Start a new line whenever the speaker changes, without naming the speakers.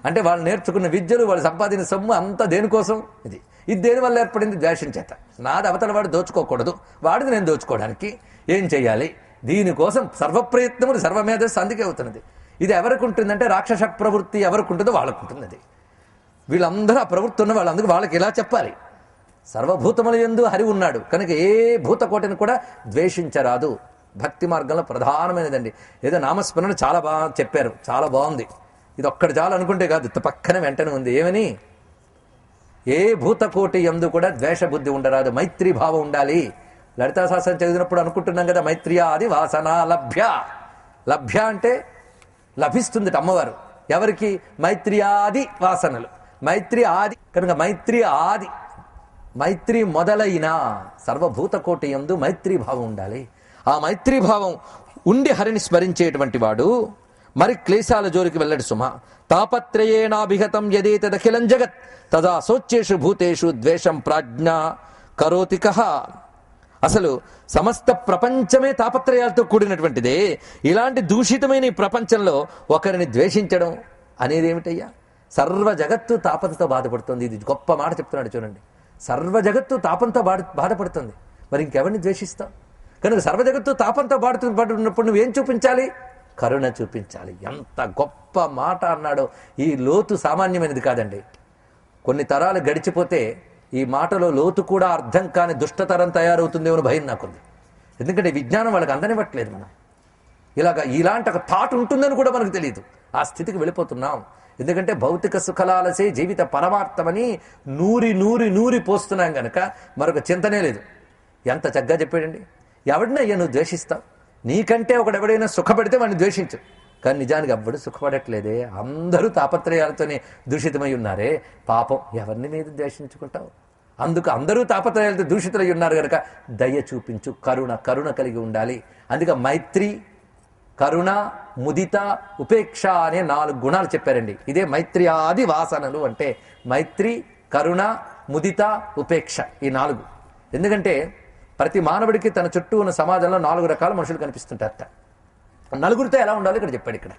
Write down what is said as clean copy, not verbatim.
అంటే వాళ్ళు నేర్చుకున్న విద్యలు, వాళ్ళు సంపాదించిన సొమ్ము అంతా దేనికోసం? ఇది దేనివల్ల ఏర్పడింది? ద్వేషం చేత. నాది అవతల వాడు దోచుకోకూడదు, వాడిది నేను దోచుకోవడానికి ఏం చెయ్యాలి? దీనికోసం సర్వప్రయత్నములు సర్వమేధస్సు అందుకే అవుతున్నది. ఇది ఎవరికి ఉంటుందంటే రాక్షస ప్రవృత్తి ఎవరికి ఉంటుందో వాళ్ళకు ఉంటుంది. అది వీళ్ళందరూ ఆ ప్రవృత్తి ఉన్న వాళ్ళు, అందుకు వాళ్ళకి ఇలా చెప్పాలి. సర్వభూతముల యందు హరి ఉన్నాడు కనుక ఏ భూతకోటిని కూడా ద్వేషించరాదు. భక్తి మార్గంలో ప్రధానమైనదండి. ఏదో నామస్మరణ చాలా బాగా చెప్పారు, చాలా బాగుంది. ఇది ఒక్కటి చాలు అనుకుంటే కాదు, పక్కన వెంటనే ఉంది. ఏమని? ఏ భూతకోటి యందు కూడా ద్వేష బుద్ధి ఉండరాదు, మైత్రీ భావం ఉండాలి. లలితా సహస్రం చదివినప్పుడు అనుకుంటున్నాం కదా, మైత్ర్యాది వాసన లభ్య. లభ్య అంటే లభిస్తుంది అమ్మవారు. ఎవరికి? మైత్ర్యాది వాసనలు. మైత్రి ఆది కనుక మైత్రి ఆది, మైత్రి మొదలైన సర్వభూతకోటి యందు మైత్రీ భావం ఉండాలి. ఆ మైత్రీ భావం ఉండి హరిని స్మరించేటువంటి వాడు మరి క్లేశాల జోలికి వెళ్ళడు సుమ. తాపత్రయేనాభిగతం యదేతదఖిలం జగత్ తదా శోచ్యేషు భూతేషు ద్వేషం ప్రాజ్ఞ కరోతి కః. అసలు సమస్త ప్రపంచమే తాపత్రయాలతో కూడినటువంటిదే. ఇలాంటి దూషితమైన ఈ ప్రపంచంలో ఒకరిని ద్వేషించడం అనేది ఏమిటయ్యా? సర్వ జగత్తు తాపంతో బాధపడుతుంది. ఇది గొప్ప మాట చెప్తున్నాడు చూడండి. సర్వ జగత్తు తాపంతో బాధపడుతుంది, మరి ఇంకెవరిని ద్వేషిస్తావు? కనుక సర్వ జగత్తు తాపంతో బాధపడుతున్నప్పుడు నువ్వేం చూపించాలి? కరుణ చూపించాలి. ఎంత గొప్ప మాట అన్నాడో. ఈ లోతు సామాన్యమైనది కాదండి. కొన్ని తరాలు గడిచిపోతే ఈ మాటలో లోతు కూడా అర్థం కాని దుష్టతరం తయారవుతుందేమో భయం నాకుంది. ఎందుకంటే విజ్ఞానం వాళ్ళకి అందనివ్వట్లేదు. మనం ఇలాంటి ఒక థాట్ ఉంటుందని కూడా మనకు తెలియదు. ఆ స్థితికి వెళ్ళిపోతున్నాం. ఎందుకంటే భౌతిక సుఖలాలసే జీవిత పరమార్థమని నూరి పోస్తున్నాం గనక మరొక చింతనే లేదు. ఎంత చక్కగా చెప్పాడండి. ఎవడినయ్యా నువ్వు ద్వేషిస్తావు? నీకంటే ఒకడెవడైనా సుఖపడితే వాడిని ద్వేషించు. కానీ నిజానికి ఎవ్వడు సుఖపడట్లేదే. అందరూ తాపత్రయాలతోనే దూషితమై ఉన్నారే. పాపం, ఎవరిని మీద ద్వేషించుకుంటావు? అందుకు అందరూ తాపత్రయాలతో దూషితులై ఉన్నారు కనుక దయ చూపించు, కరుణ కలిగి ఉండాలి. అందుకే మైత్రి, కరుణ, ముదిత, ఉపేక్ష అనే 4 గుణాలు చెప్పారండి. ఇదే మైత్ర్యాది వాసనలు అంటే. మైత్రి, కరుణ, ముదిత, ఉపేక్ష, ఈ 4. ఎందుకంటే ప్రతి మానవుడికి తన చుట్టూ ఉన్న సమాజంలో 4 రకాల మనుషులు కనిపిస్తుంటారట. నలుగురితో ఎలా ఉండాలో ఇక్కడ చెప్పాడు. ఇక్కడ